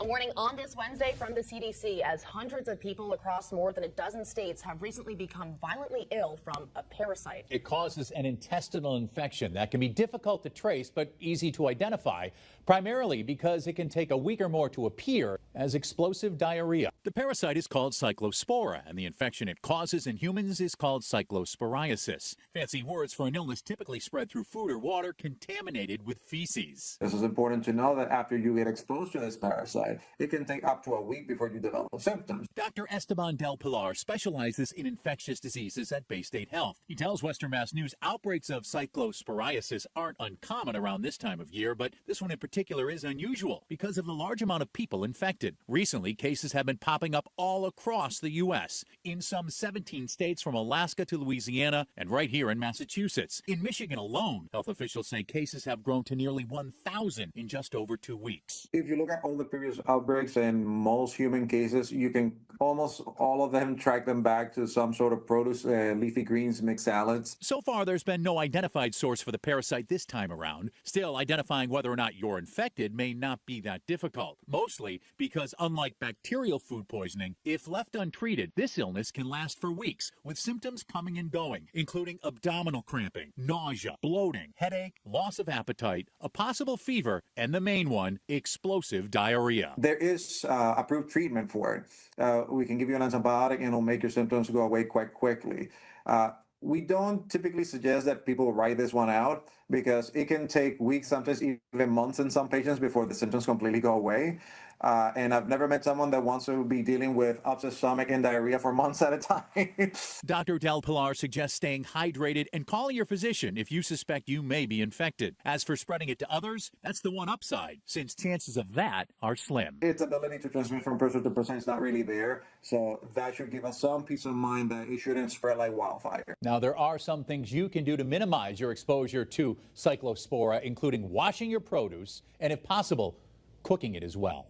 A warning on this Wednesday from the CDC as hundreds of people across more than a dozen states have recently become violently ill from a parasite. It causes an intestinal infection that can be difficult to trace but easy to identify, primarily because it can take a week or more to appear as explosive diarrhea. The parasite is called cyclospora, and the infection it causes in humans is called cyclosporiasis. Fancy words for an illness typically spread through food or water contaminated with feces. This is important to know that after you get exposed to this parasite, it can take up to a week before you develop symptoms. Dr. Esteban Del Pilar specializes in infectious diseases at Bay State Health. He tells Western Mass News outbreaks of cyclosporiasis aren't uncommon around this time of year, but this one in particular is unusual because of the large amount of people infected. Recently, cases have been popping up all across the U.S., in some 17 states from Alaska to Louisiana and right here in Massachusetts. In Michigan alone, health officials say cases have grown to nearly 1,000 in just over 2 weeks. If you look at all the previous outbreaks and most human cases, you can almost all of them track them back to some sort of produce, leafy greens, mixed salads. So far, there's been no identified source for the parasite this time around. Still, identifying whether or not you're infected may not be that difficult, mostly because unlike bacterial food poisoning, if left untreated, this illness can last for weeks with symptoms coming and going, including abdominal cramping, nausea, bloating, headache, loss of appetite, a possible fever, and the main one, explosive diarrhea. There is approved treatment for it. We can give you an antibiotic and it'll make your symptoms go away quite quickly. We don't typically suggest that people write this one out because it can take weeks, sometimes even months in some patients before the symptoms completely go away. And I've never met someone that wants to be dealing with upset stomach and diarrhea for months at a time. Dr. Del Pilar suggests staying hydrated and calling your physician if you suspect you may be infected. As for spreading it to others, that's the one upside, since chances of that are slim. Its ability to transmit from person to person is not really there, so that should give us some peace of mind that it shouldn't spread like wildfire. Now, there are some things you can do to minimize your exposure to cyclospora, including washing your produce and, if possible, cooking it as well.